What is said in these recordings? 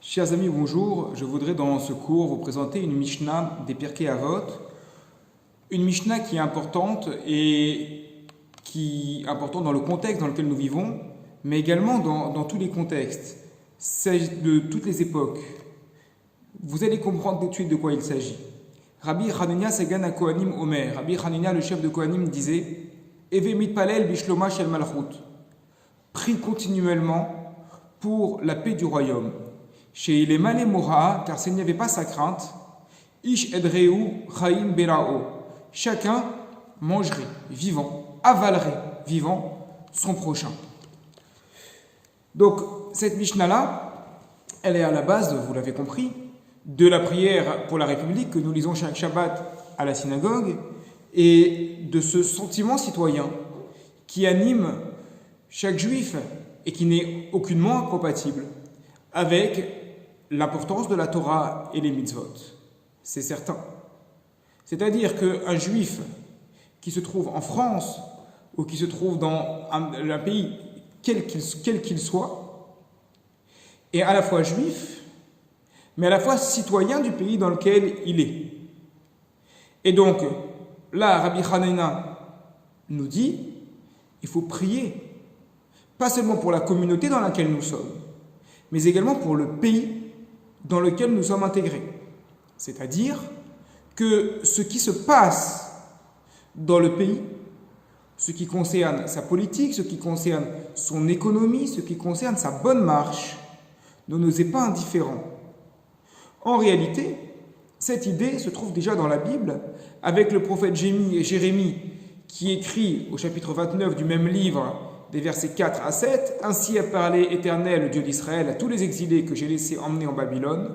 Chers amis, bonjour. Je voudrais dans ce cours vous présenter une Mishnah des Pirkei Avot. Une Mishnah qui est importante importante dans le contexte dans lequel nous vivons, mais également dans tous les contextes, de toutes les époques. Vous allez comprendre tout de suite de quoi il s'agit. Rabbi Hanania Segan HaKohanim Omer. Rabbi Hanania, le chef de Kohanim, disait Eve mitpalel bishloma shel malchut. Prie continuellement pour la paix du royaume. Chez les malé moraa, car s'il n'y avait pas sa crainte, ish edreu chaim berao. Chacun mangerait vivant, avalerait vivant son prochain. Donc, cette Mishnah-là, elle est à la base, vous l'avez compris, de la prière pour la République que nous lisons chaque Shabbat à la synagogue et de ce sentiment citoyen qui anime chaque juif et qui n'est aucunement incompatible avec l'importance de la Torah et les mitzvot. C'est certain. C'est-à-dire qu'un juif qui se trouve en France ou qui se trouve dans un pays quel qu'il soit est à la fois juif mais à la fois citoyen du pays dans lequel il est. Et donc, là, Rabbi Hanania nous dit, il faut prier, pas seulement pour la communauté dans laquelle nous sommes, mais également pour le pays dans lequel nous sommes intégrés. C'est-à-dire que ce qui se passe dans le pays, ce qui concerne sa politique, ce qui concerne son économie, ce qui concerne sa bonne marche, ne nous est pas indifférent. En réalité, cette idée se trouve déjà dans la Bible, avec le prophète Jérémie qui écrit au chapitre 29 du même livre, des versets 4 à 7, « Ainsi a parlé Éternel, le Dieu d'Israël, à tous les exilés que j'ai laissés emmener en Babylone.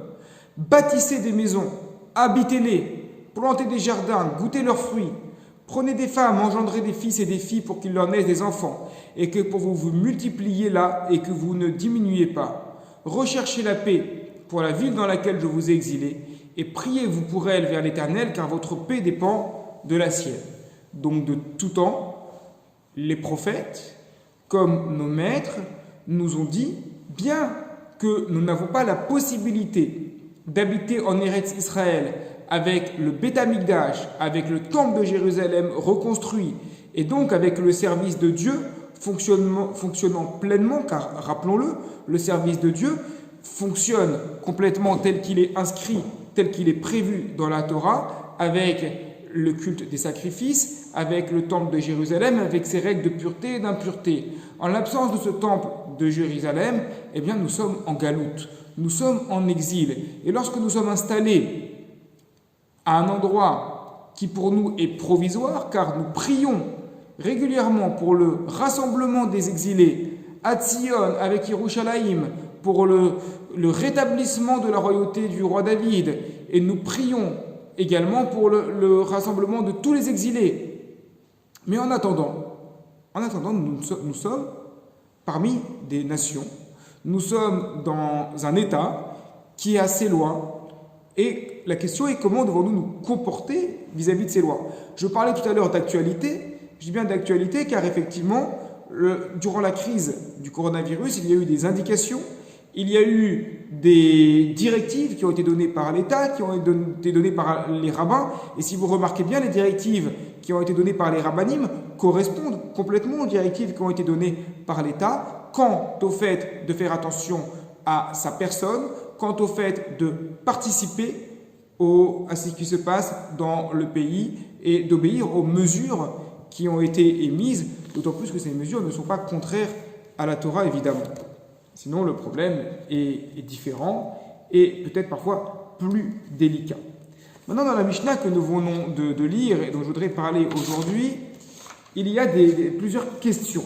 Bâtissez des maisons, habitez-les, plantez des jardins, goûtez leurs fruits. Prenez des femmes, engendrez des fils et des filles pour qu'ils leur naissent des enfants, et que pour vous vous multipliez là et que vous ne diminuez pas. Recherchez la paix pour la ville dans laquelle je vous ai exilé, et priez-vous pour elle vers l'Éternel, car votre paix dépend de la sienne. » Donc de tout temps, les prophètes, comme nos maîtres, nous ont dit, bien que nous n'avons pas la possibilité d'habiter en Eretz Israël avec le Beth Amikdash, avec le temple de Jérusalem reconstruit, et donc avec le service de Dieu fonctionnant pleinement, car rappelons-le, le service de Dieu fonctionne complètement tel qu'il est inscrit, tel qu'il est prévu dans la Torah, avec le culte des sacrifices, avec le temple de Jérusalem, avec ses règles de pureté et d'impureté. En l'absence de ce temple de Jérusalem, eh bien nous sommes en galoute, nous sommes en exil. Et lorsque nous sommes installés à un endroit qui pour nous est provisoire, car nous prions régulièrement pour le rassemblement des exilés à Tzion avec Yerushalayim, pour le rétablissement de la royauté du roi David, et nous prions également pour le rassemblement de tous les exilés. Mais en attendant, nous sommes parmi des nations, nous sommes dans un État qui est assez loin, et la question est comment devons-nous nous comporter vis-à-vis de ces lois. Je parlais tout à l'heure d'actualité, je dis bien d'actualité car effectivement, durant la crise du coronavirus, il y a eu des indications, il y a eu des directives qui ont été données par l'État, qui ont été données par les rabbins. Et si vous remarquez bien, les directives qui ont été données par les rabbinim correspondent complètement aux directives qui ont été données par l'État quant au fait de faire attention à sa personne, quant au fait de participer à ce qui se passe dans le pays et d'obéir aux mesures qui ont été émises, d'autant plus que ces mesures ne sont pas contraires à la Torah, évidemment. Sinon, le problème est différent et peut-être parfois plus délicat. Maintenant, dans la Mishnah que nous venons de lire et dont je voudrais parler aujourd'hui, il y a plusieurs questions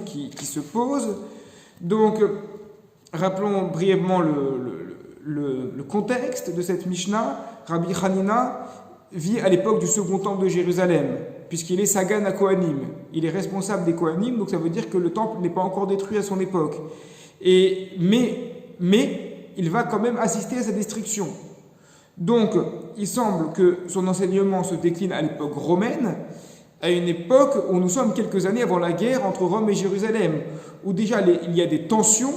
qui se posent. Donc, rappelons brièvement le contexte de cette Mishnah. Rabbi Hanina vit à l'époque du second temple de Jérusalem, puisqu'il est Sagan à Kohanim. Il est responsable des Kohanim, donc ça veut dire que le temple n'est pas encore détruit à son époque. Mais il va quand même assister à sa destruction. Donc, il semble que son enseignement se décline à l'époque romaine, à une époque où nous sommes quelques années avant la guerre entre Rome et Jérusalem, où déjà il y a des tensions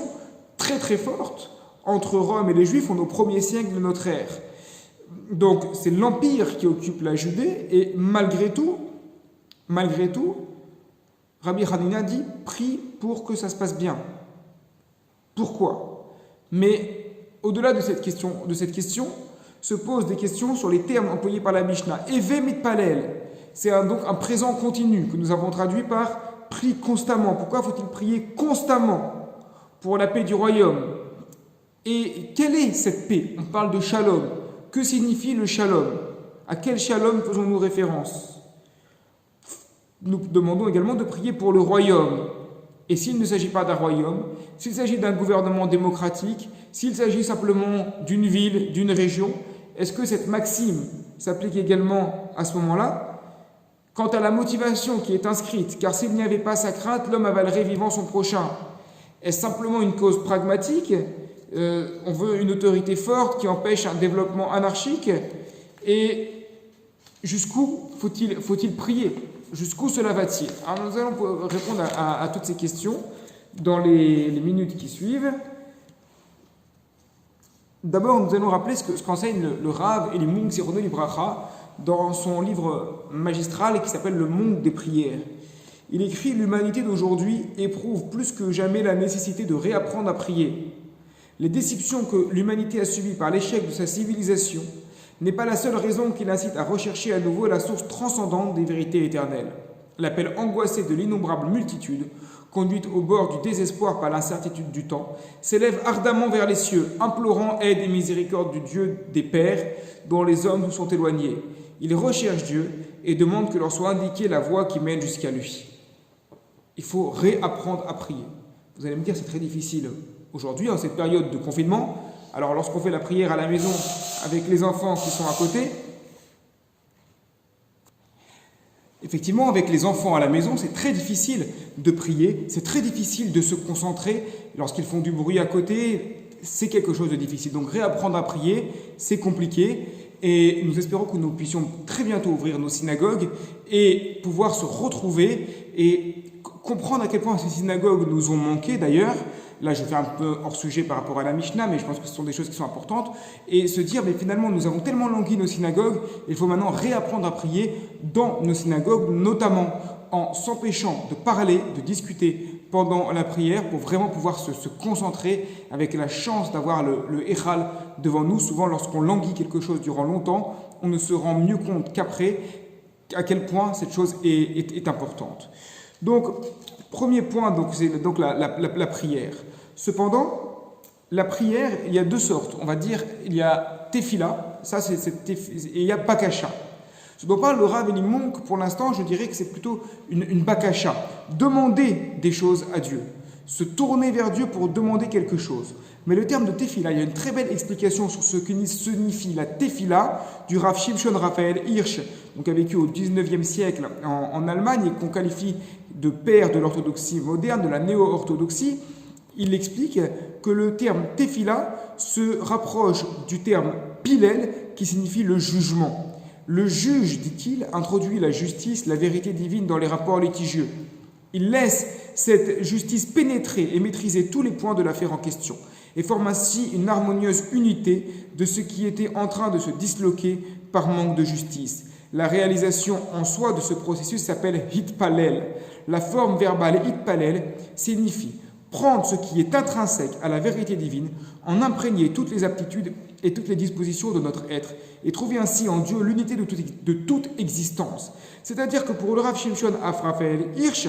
très très fortes entre Rome et les Juifs au premier siècle de notre ère. Donc c'est l'Empire qui occupe la Judée, et malgré tout, Rabbi Hanina dit « prie pour que ça se passe bien ». Pourquoi? Mais au-delà de cette question, se posent des questions sur les termes employés par la Mishnah. Eve mitpalel, c'est donc un présent continu que nous avons traduit par prie constamment. Pourquoi faut-il prier constamment pour la paix du royaume? Et quelle est cette paix? On parle de shalom. Que signifie le shalom? À quel shalom faisons-nous référence? Nous demandons également de prier pour le royaume. Et s'il ne s'agit pas d'un royaume, s'il s'agit d'un gouvernement démocratique, s'il s'agit simplement d'une ville, d'une région, est-ce que cette maxime s'applique également à ce moment-là? Quant à la motivation qui est inscrite, car s'il n'y avait pas sa crainte, l'homme avalerait vivant son prochain. Est-ce simplement une cause pragmatique? On veut une autorité forte qui empêche un développement anarchique? Et jusqu'où faut-il prier? Jusqu'où cela va-t-il? Alors nous allons répondre à toutes ces questions dans les minutes qui suivent. D'abord, nous allons rappeler ce qu'enseigne le Rav Eliyahu Zichrono Livracha dans son livre magistral qui s'appelle Le Monde des prières. Il écrit « L'humanité d'aujourd'hui éprouve plus que jamais la nécessité de réapprendre à prier. Les déceptions que l'humanité a subies par l'échec de sa civilisation n'est pas la seule raison qui l'incite à rechercher à nouveau la source transcendante des vérités éternelles. L'appel angoissé de l'innombrable multitude, conduite au bord du désespoir par l'incertitude du temps, s'élève ardemment vers les cieux, implorant aide et miséricorde du Dieu des pères, dont les hommes sont éloignés. Ils recherchent Dieu et demandent que leur soit indiquée la voie qui mène jusqu'à lui. » Il faut réapprendre à prier. Vous allez me dire, c'est très difficile aujourd'hui, en cette période de confinement. Alors, lorsqu'on fait la prière à la maison avec les enfants qui sont à côté, effectivement, avec les enfants à la maison, c'est très difficile de prier, c'est très difficile de se concentrer. Lorsqu'ils font du bruit à côté, c'est quelque chose de difficile. Donc, réapprendre à prier, c'est compliqué. Et nous espérons que nous puissions très bientôt ouvrir nos synagogues et pouvoir se retrouver et comprendre à quel point ces synagogues nous ont manqué d'ailleurs. Là, je fais un peu hors sujet par rapport à la Mishnah, mais je pense que ce sont des choses qui sont importantes. Et se dire, mais finalement, nous avons tellement langui nos synagogues, il faut maintenant réapprendre à prier dans nos synagogues, notamment en s'empêchant de parler, de discuter pendant la prière pour vraiment pouvoir se concentrer avec la chance d'avoir le Echal devant nous. Souvent, lorsqu'on languit quelque chose durant longtemps, on ne se rend mieux compte qu'après à quel point cette chose est importante. Donc, premier point, c'est donc la prière. Cependant, la prière, il y a deux sortes. On va dire, il y a tefila, et il y a bakasha. Ce dont parle le Rav Eliyahu, pour l'instant, je dirais que c'est plutôt une bakasha. Demander des choses à Dieu. Se tourner vers Dieu pour demander quelque chose. Mais le terme de tefila, il y a une très belle explication sur ce que signifie la tefila du Rav Shimshon Raphaël Hirsch, donc a vécu au 19e siècle en Allemagne et qu'on qualifie de père de l'orthodoxie moderne, de la néo-orthodoxie. Il explique que le terme tefila se rapproche du terme pilel qui signifie le jugement. Le juge, dit-il, introduit la justice, la vérité divine dans les rapports litigieux. Il laisse cette justice pénétrer et maîtriser tous les points de l'affaire en question et forme ainsi une harmonieuse unité de ce qui était en train de se disloquer par manque de justice. La réalisation en soi de ce processus s'appelle hitpalel. La forme verbale hitpalel signifie prendre ce qui est intrinsèque à la vérité divine, en imprégner toutes les aptitudes et toutes les dispositions de notre être, et trouver ainsi en Dieu l'unité de toute existence. C'est-à-dire que pour le Rav Shimshon Raphaël Hirsch,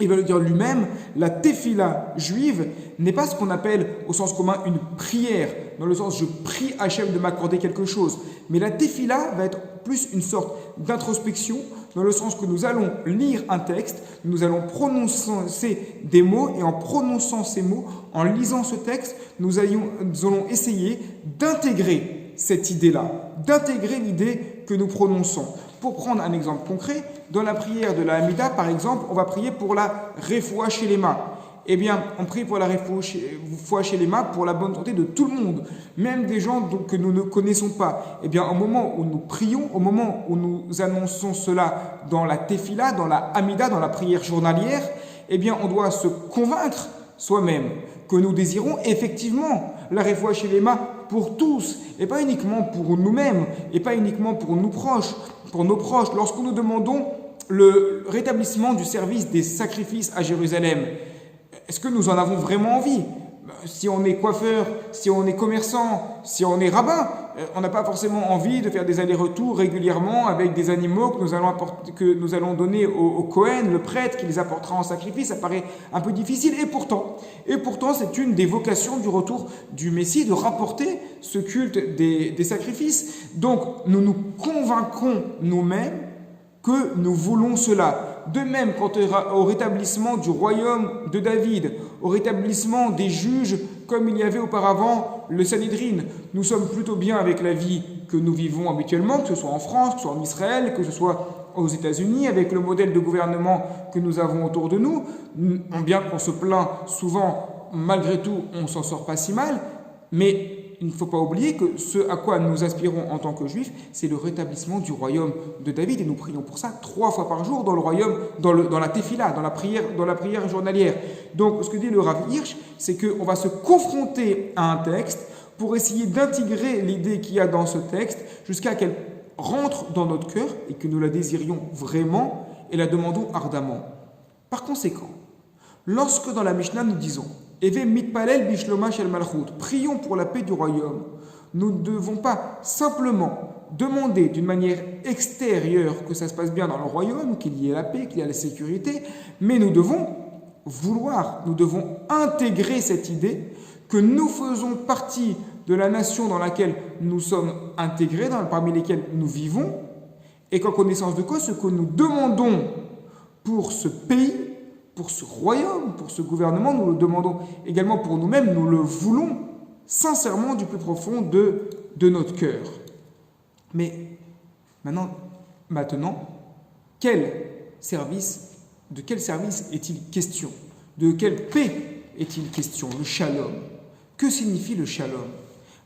il va le dire lui-même, la tefila juive n'est pas ce qu'on appelle au sens commun une prière, dans le sens je prie Hachem de m'accorder quelque chose, mais la tefila va être plus une sorte d'introspection, dans le sens que nous allons lire un texte, nous allons prononcer des mots, et en prononçant ces mots, en lisant ce texte, nous allons essayer d'intégrer cette idée-là, d'intégrer l'idée que nous prononçons. Pour prendre un exemple concret, dans la prière de la Hamida, par exemple, on va prier pour la Refoua Shelema. Eh bien, on prie pour la Refoua Shelema pour la bonne santé de tout le monde, même des gens que nous ne connaissons pas. Eh bien, au moment où nous prions, au moment où nous annonçons cela dans la Tefila, dans la Hamida, dans la prière journalière, eh bien, on doit se convaincre soi-même, que nous désirons effectivement la réfoua shelema pour tous, et pas uniquement pour nous-mêmes, et pas uniquement pour nos proches. Lorsque nous demandons le rétablissement du service des sacrifices à Jérusalem, est-ce que nous en avons vraiment envie? Si on est coiffeur, si on est commerçant, si on est rabbin, on n'a pas forcément envie de faire des allers-retours régulièrement avec des animaux que nous allons donner au Kohen, le prêtre, qui les apportera en sacrifice. Ça paraît un peu difficile. Et pourtant, c'est une des vocations du retour du Messie de rapporter ce culte des sacrifices. Donc, nous nous convaincons nous-mêmes que nous voulons cela. De même, quant au rétablissement du royaume de David, au rétablissement des juges comme il y avait auparavant le Sanhédrin, nous sommes plutôt bien avec la vie que nous vivons habituellement, que ce soit en France, que ce soit en Israël, que ce soit aux États-Unis, avec le modèle de gouvernement que nous avons autour de nous. Bien qu'on se plaint souvent, malgré tout, on s'en sort pas si mal, mais il ne faut pas oublier que ce à quoi nous aspirons en tant que juifs, c'est le rétablissement du royaume de David. Et nous prions pour ça 3 fois par jour dans le royaume, dans la tefila, dans la prière journalière. Donc, ce que dit le Rav Hirsch, c'est qu'on va se confronter à un texte pour essayer d'intégrer l'idée qu'il y a dans ce texte jusqu'à qu'elle rentre dans notre cœur et que nous la désirions vraiment et la demandons ardemment. Par conséquent, lorsque dans la Mishnah nous disons Eve mitpalel bishloma shel malchut, prions pour la paix du royaume, nous ne devons pas simplement demander d'une manière extérieure que ça se passe bien dans le royaume, qu'il y ait la paix, qu'il y ait la sécurité, mais nous devons intégrer cette idée que nous faisons partie de la nation dans laquelle nous sommes intégrés, parmi lesquelles nous vivons, et qu'en connaissance de quoi, ce que nous demandons pour ce pays, pour ce royaume, pour ce gouvernement, nous le demandons également pour nous-mêmes, nous le voulons sincèrement du plus profond de notre cœur. Mais maintenant, de quel service est-il question? De quelle paix est-il question? Le shalom. Que signifie le shalom?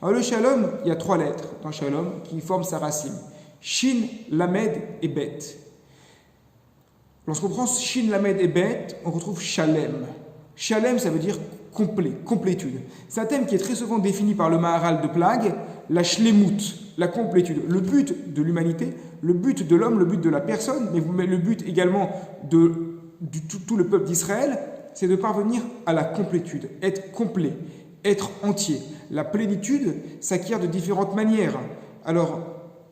Alors le shalom, il y a 3 lettres dans shalom qui forment sa racine. Shin, Lamed et Bet. Lorsqu'on prend Shin, Lamed et Bet, on retrouve Shalem. Shalem, ça veut dire complet, complétude. C'est un thème qui est très souvent défini par le Maharal de Plague, la Shlemut, la complétude. Le but de l'humanité, le but de l'homme, le but de la personne, mais le but également de tout le peuple d'Israël, c'est de parvenir à la complétude, être complet, être entier. La plénitude s'acquiert de différentes manières. Alors,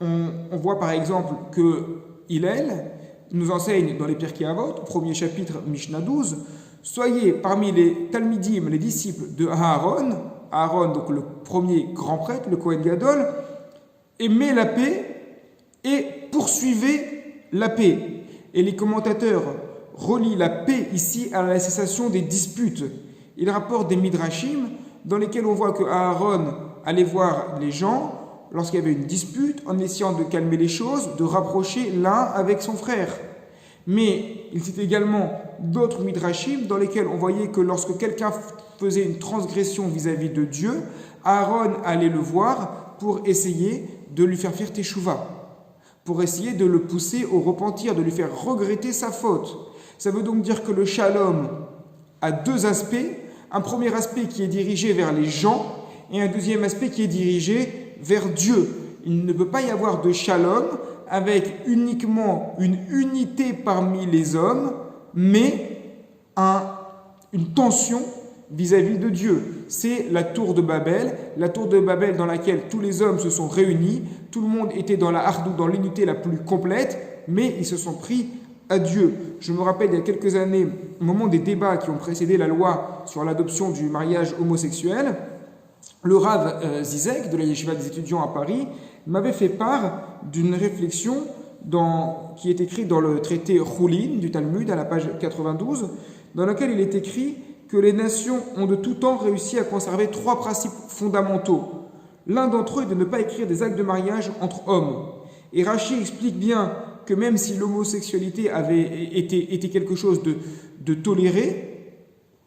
on voit par exemple que Hillel nous enseigne dans les Pirkei Avot, premier chapitre, Mishnah 12, soyez parmi les Talmidim, les disciples de Aaron, donc le premier grand prêtre, le Kohen Gadol, aimez la paix et poursuivez la paix. Et les commentateurs relient la paix ici à la cessation des disputes. Ils rapportent des midrashim dans lesquels on voit que Aaron allait voir les gens lorsqu'il y avait une dispute, en essayant de calmer les choses, de rapprocher l'un avec son frère. Mais il cite également d'autres midrashim dans lesquels on voyait que lorsque quelqu'un faisait une transgression vis-à-vis de Dieu, Aaron allait le voir pour essayer de lui faire teshuva, pour essayer de le pousser au repentir, de lui faire regretter sa faute. Ça veut donc dire que le shalom a 2 aspects. Un premier aspect qui est dirigé vers les gens et un deuxième aspect qui est dirigé vers Dieu. Il ne peut pas y avoir de shalom avec uniquement une unité parmi les hommes, mais une tension vis-à-vis de Dieu. C'est la tour de Babel dans laquelle tous les hommes se sont réunis, tout le monde était dans la hardout, dans l'unité la plus complète, mais ils se sont pris à Dieu. Je me rappelle il y a quelques années, au moment des débats qui ont précédé la loi sur l'adoption du mariage homosexuel, le Rav Zizek de la Yeshiva des étudiants à Paris m'avait fait part d'une réflexion qui est écrite dans le traité Choulin du Talmud à la page 92, dans laquelle il est écrit que les nations ont de tout temps réussi à conserver 3 principes fondamentaux. L'un d'entre eux est de ne pas écrire des actes de mariage entre hommes. Et Rashi explique bien que même si l'homosexualité avait été quelque chose de toléré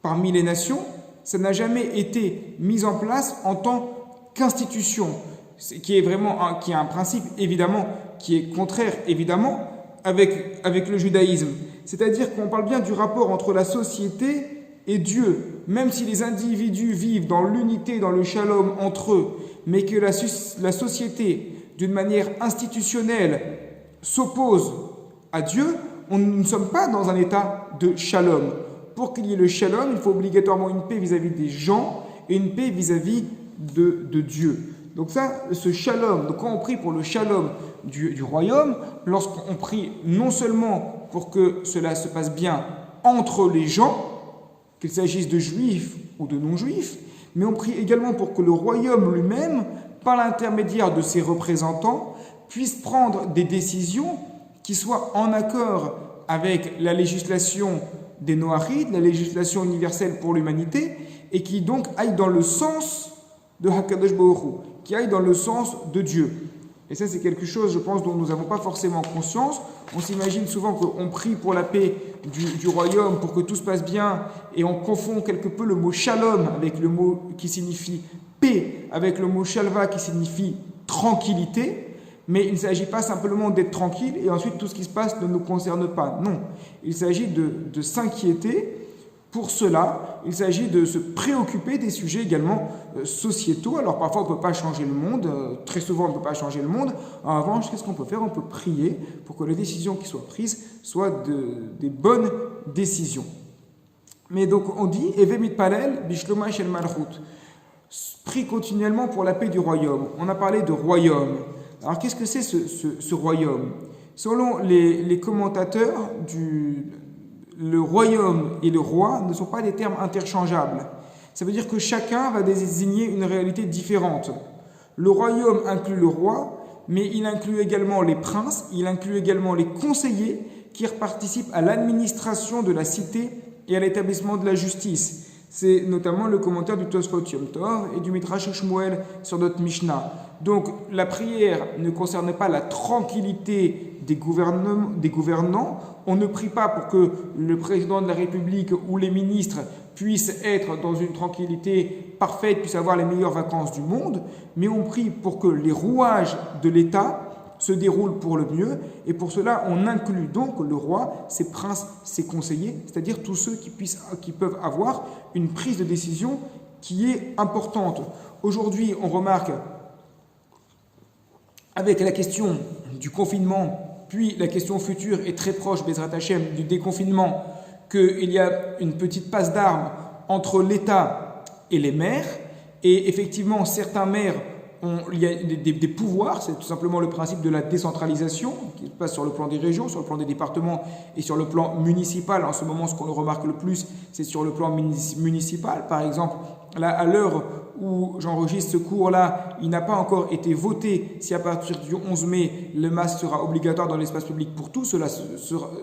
parmi les nations, ça n'a jamais été mis en place en tant qu'institution, qui est un principe évidemment qui est contraire évidemment avec le judaïsme. C'est-à-dire qu'on parle bien du rapport entre la société Et Dieu, même si les individus vivent dans l'unité, dans le shalom entre eux, mais que la société, d'une manière institutionnelle, s'oppose à Dieu, nous ne sommes pas dans un état de shalom. Pour qu'il y ait le shalom, il faut obligatoirement une paix vis-à-vis des gens et une paix vis-à-vis de Dieu. Donc ça, ce shalom, donc quand on prie pour le shalom du royaume, lorsqu'on prie non seulement pour que cela se passe bien entre les gens, qu'il s'agisse de juifs ou de non-juifs, mais on prie également pour que le royaume lui-même, par l'intermédiaire de ses représentants, puisse prendre des décisions qui soient en accord avec la législation des Noachides, la législation universelle pour l'humanité, et qui donc aillent dans le sens de Hakadosh Baruch Hu, qui aillent dans le sens de Dieu. Et ça, c'est quelque chose, je pense, dont nous n'avons pas forcément conscience. On s'imagine souvent qu'on prie pour la paix du royaume, pour que tout se passe bien, et on confond quelque peu le mot shalom avec le mot qui signifie paix, avec le mot shalva qui signifie tranquillité. Mais il ne s'agit pas simplement d'être tranquille et ensuite tout ce qui se passe ne nous concerne pas. Non, il s'agit de s'inquiéter. Pour cela, il s'agit de se préoccuper des sujets également sociétaux. Alors parfois on ne peut pas changer le monde, très souvent on ne peut pas changer le monde. En revanche, qu'est-ce qu'on peut faire? On peut prier pour que les décisions qui soient prises soient des bonnes décisions. Mais donc on dit « Eve mitpalel bishloma shel malchut » prie continuellement pour la paix du royaume. On a parlé de royaume. Alors qu'est-ce que c'est ce royaume? Selon les commentateurs, le royaume et le roi ne sont pas des termes interchangeables. Ça veut dire que chacun va désigner une réalité différente. Le royaume inclut le roi, mais il inclut également les princes, il inclut également les conseillers qui participent à l'administration de la cité et à l'établissement de la justice. C'est notamment le commentaire du Tosfot Yom Tov et du Midrash Shmuel sur notre Mishnah. Donc la prière ne concerne pas la tranquillité des gouvernants. On ne prie pas pour que le président de la République ou les ministres puissent être dans une tranquillité parfaite, puissent avoir les meilleures vacances du monde, mais on prie pour que les rouages de l'État se déroulent pour le mieux, et pour cela on inclut donc le roi, ses princes, ses conseillers, c'est-à-dire tous ceux qui peuvent avoir une prise de décision qui est importante. Aujourd'hui, on remarque avec la question du confinement, puis la question future et très proche, Bezrat Hashem, du déconfinement, qu'il y a une petite passe d'armes entre l'État et les maires, et effectivement certains maires il y a des pouvoirs, c'est tout simplement le principe de la décentralisation qui passe sur le plan des régions, sur le plan des départements et sur le plan municipal. En ce moment, ce qu'on remarque le plus, c'est sur le plan municipal. Par exemple, là, à l'heure où j'enregistre ce cours-là, il n'a pas encore été voté si à partir du 11 mai, le masque sera obligatoire dans l'espace public pour tous. Cela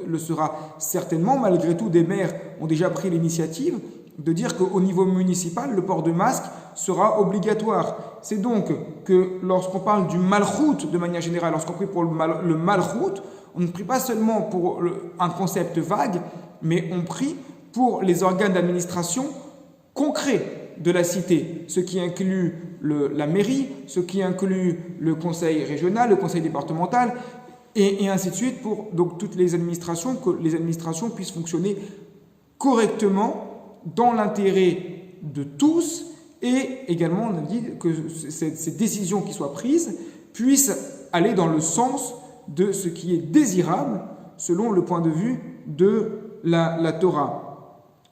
le sera certainement. Malgré tout, des maires ont déjà pris l'initiative de dire qu'au niveau municipal, le port de masque sera obligatoire. C'est donc que lorsqu'on parle du malchout de manière générale, lorsqu'on prie pour le malchout, on ne prie pas seulement pour un concept vague, mais on prie pour les organes d'administration concrets de la cité, ce qui inclut la mairie, ce qui inclut le conseil régional, le conseil départemental, et ainsi de suite, pour donc, toutes les administrations, que les administrations puissent fonctionner correctement dans l'intérêt de tous, et également on a dit que ces décisions qui soient prises puissent aller dans le sens de ce qui est désirable selon le point de vue de la Torah.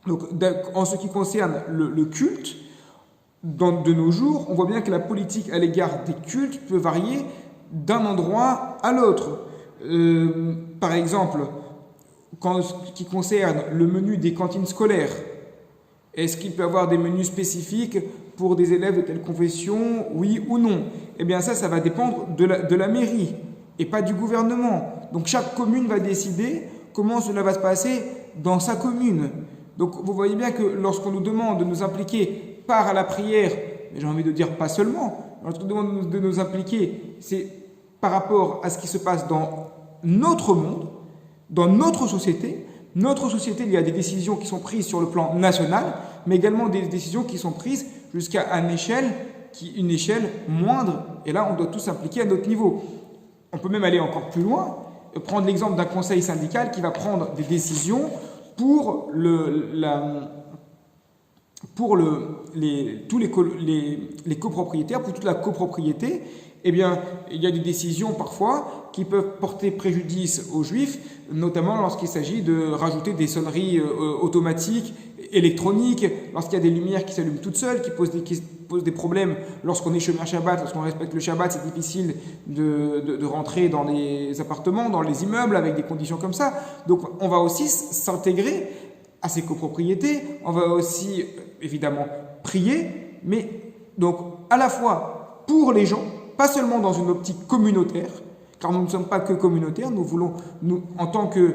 Donc, en ce qui concerne le culte, de nos jours, on voit bien que la politique à l'égard des cultes peut varier d'un endroit à l'autre. Par exemple, ce qui concerne le menu des cantines scolaires, est-ce qu'il peut y avoir des menus spécifiques pour des élèves de telle confession, oui ou non? Eh bien ça va dépendre de la mairie et pas du gouvernement. Donc chaque commune va décider comment cela va se passer dans sa commune. Donc vous voyez bien que lorsqu'on nous demande de nous impliquer par la prière, mais j'ai envie de dire pas seulement, lorsqu'on nous demande de nous impliquer, c'est par rapport à ce qui se passe dans notre monde, dans notre société. Notre société, il y a des décisions qui sont prises sur le plan national, mais également des décisions qui sont prises jusqu'à une échelle moindre. Et là, on doit tous s'impliquer à notre niveau. On peut même aller encore plus loin, prendre l'exemple d'un conseil syndical qui va prendre des décisions pour pour tous les copropriétaires, pour toute la copropriété, eh bien, il y a des décisions parfois qui peuvent porter préjudice aux juifs, notamment lorsqu'il s'agit de rajouter des sonneries automatiques, électroniques, lorsqu'il y a des lumières qui s'allument toutes seules, qui posent des problèmes lorsqu'on est chômeur Shabbat, lorsqu'on respecte le Shabbat, c'est difficile de rentrer dans les appartements, dans les immeubles avec des conditions comme ça. Donc on va aussi s'intégrer à ces copropriétés, on va aussi évidemment prier, mais donc à la fois pour les gens, pas seulement dans une optique communautaire, car nous ne sommes pas que communautaires, nous, en tant que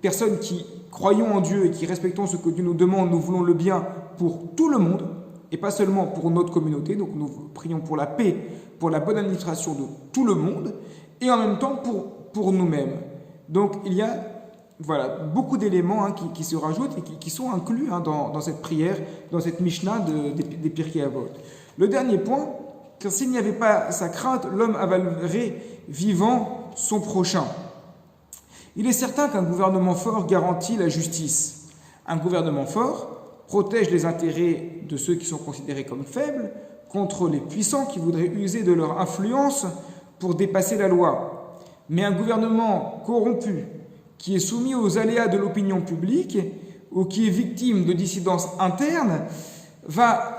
personnes qui croyons en Dieu et qui respectons ce que Dieu nous demande, nous voulons le bien pour tout le monde, et pas seulement pour notre communauté, donc nous prions pour la paix, pour la bonne administration de tout le monde, et en même temps pour nous-mêmes. Donc il y a beaucoup d'éléments qui se rajoutent et qui sont inclus dans cette prière, dans cette Mishnah des Pirkei Avot. Le dernier point, car s'il n'y avait pas sa crainte, l'homme avalerait vivant son prochain. Il est certain qu'un gouvernement fort garantit la justice. Un gouvernement fort protège les intérêts de ceux qui sont considérés comme faibles contre les puissants qui voudraient user de leur influence pour dépasser la loi. Mais un gouvernement corrompu, qui est soumis aux aléas de l'opinion publique ou qui est victime de dissidences internes, va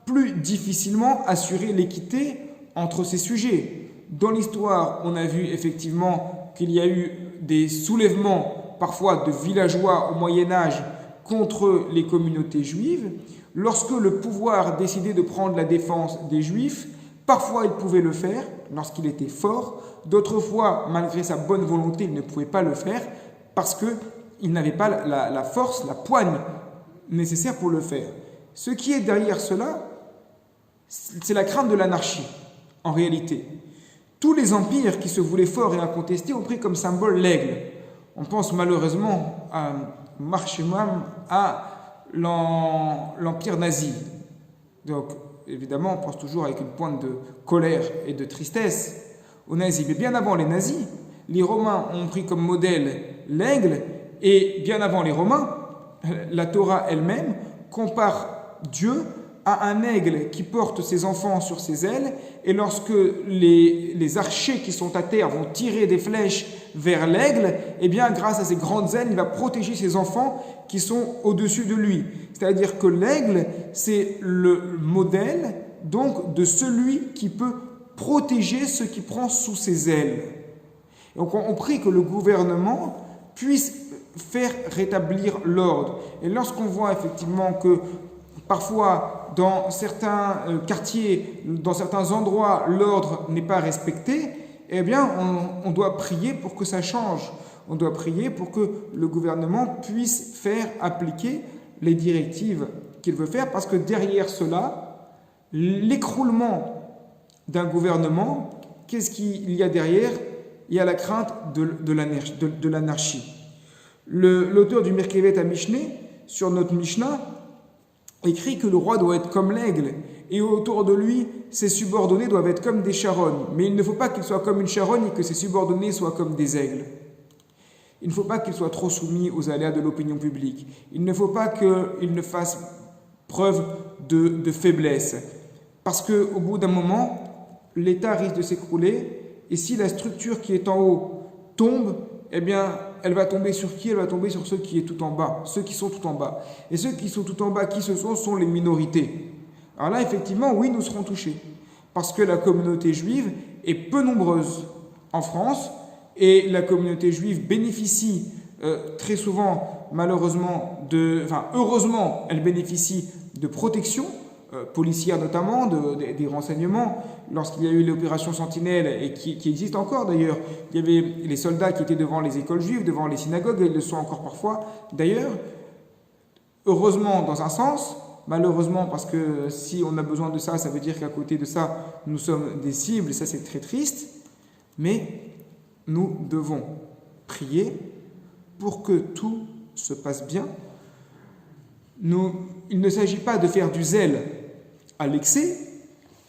plus difficilement assurer l'équité entre ses sujets. Dans l'histoire, on a vu effectivement qu'il y a eu des soulèvements, parfois de villageois au Moyen-Âge, contre les communautés juives. Lorsque le pouvoir décidait de prendre la défense des Juifs, parfois il pouvait le faire lorsqu'il était fort, d'autres fois, malgré sa bonne volonté, il ne pouvait pas le faire parce qu'il n'avait pas la force, la poigne nécessaire pour le faire. Ce qui est derrière cela, c'est la crainte de l'anarchie, en réalité. Tous les empires qui se voulaient forts et incontestés ont pris comme symbole l'aigle. On pense malheureusement à Marchemam, à l'empire nazi. Donc, évidemment, on pense toujours avec une pointe de colère et de tristesse aux nazis. Mais bien avant les nazis, les Romains ont pris comme modèle l'aigle, et bien avant les Romains, la Torah elle-même compare Dieu à un aigle qui porte ses enfants sur ses ailes, et lorsque les archers qui sont à terre vont tirer des flèches vers l'aigle, eh bien grâce à ses grandes ailes, il va protéger ses enfants qui sont au-dessus de lui. C'est-à-dire que l'aigle, c'est le modèle donc de celui qui peut protéger ce qui prend sous ses ailes. Donc on prie que le gouvernement puisse faire rétablir l'ordre. Et lorsqu'on voit effectivement que parfois dans certains quartiers, dans certains endroits, l'ordre n'est pas respecté, eh bien on doit prier pour que ça change. On doit prier pour que le gouvernement puisse faire appliquer les directives qu'il veut faire, parce que derrière cela, l'écroulement d'un gouvernement, qu'est-ce qu'il y a derrière? Il y a la crainte de l'anarchie. L'auteur du Merkevet à Mishneh, sur notre Mishnah, écrit que le roi doit être comme l'aigle, et autour de lui, ses subordonnés doivent être comme des charognes. Mais il ne faut pas qu'il soit comme une charogne et que ses subordonnés soient comme des aigles. Il ne faut pas qu'il soit trop soumis aux aléas de l'opinion publique. Il ne faut pas qu'il ne fasse preuve de faiblesse. Parce qu'au bout d'un moment, l'État risque de s'écrouler, et si la structure qui est en haut tombe, eh bien, elle va tomber sur qui? Elle va tomber sur ceux qui sont tout en bas, ceux qui sont tout en bas. Et ceux qui sont tout en bas, qui ce sont les minorités. Alors là, effectivement, oui, nous serons touchés. Parce que la communauté juive est peu nombreuse en France, et la communauté juive bénéficie très souvent, malheureusement, heureusement, elle bénéficie de protection, policière notamment, des renseignements. Lorsqu'il y a eu l'opération Sentinelle, et qui existe encore d'ailleurs, il y avait les soldats qui étaient devant les écoles juives, devant les synagogues, et ils le sont encore parfois d'ailleurs. Heureusement dans un sens, malheureusement parce que si on a besoin de ça, ça veut dire qu'à côté de ça, nous sommes des cibles, et ça c'est très triste, mais nous devons prier pour que tout se passe bien. Il ne s'agit pas de faire du zèle à l'excès,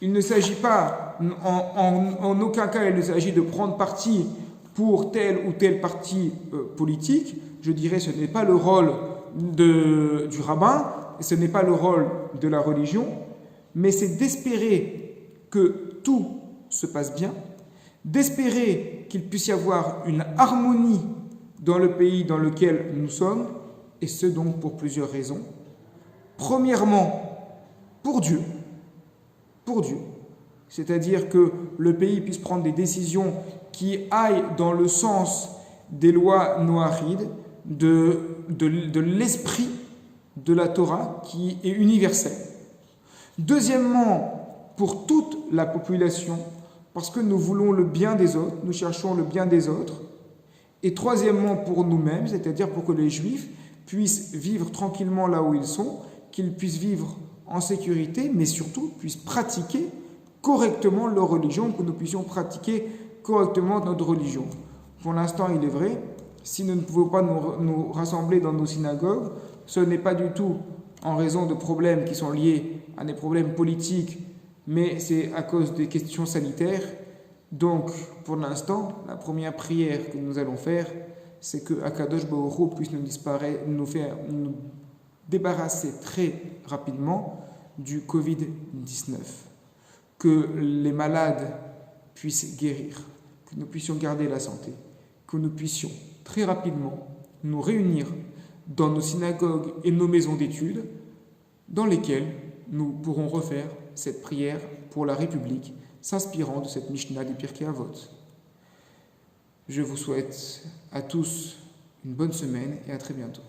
il ne s'agit pas, en aucun cas, il ne s'agit de prendre parti pour tel ou tel parti politique. Je dirais que ce n'est pas le rôle du rabbin. ce n'est pas le rôle de la religion, mais c'est d'espérer que tout se passe bien, d'espérer qu'il puisse y avoir une harmonie dans le pays dans lequel nous sommes, et ce donc pour plusieurs raisons. Premièrement, pour Dieu, c'est-à-dire que le pays puisse prendre des décisions qui aillent dans le sens des lois noachides, de l'esprit de la Torah qui est universel. Deuxièmement, pour toute la population, parce que nous voulons le bien des autres, nous cherchons le bien des autres. Et troisièmement, pour nous-mêmes, c'est-à-dire pour que les Juifs puissent vivre tranquillement là où ils sont, qu'ils puissent vivre en sécurité, mais surtout puissent pratiquer correctement leur religion, que nous puissions pratiquer correctement notre religion. Pour l'instant, il est vrai, si nous ne pouvons pas nous rassembler dans nos synagogues, ce n'est pas du tout en raison de problèmes qui sont liés à des problèmes politiques, mais c'est à cause des questions sanitaires. Donc, pour l'instant, la première prière que nous allons faire, c'est que Akadosh Baruch Hu puisse nous débarrasser très rapidement du Covid-19. Que les malades puissent guérir, que nous puissions garder la santé, que nous puissions très rapidement nous réunir dans nos synagogues et nos maisons d'études dans lesquelles nous pourrons refaire cette prière pour la République, s'inspirant de cette Mishnah des Pirkei Avot. Je vous souhaite à tous une bonne semaine et à très bientôt.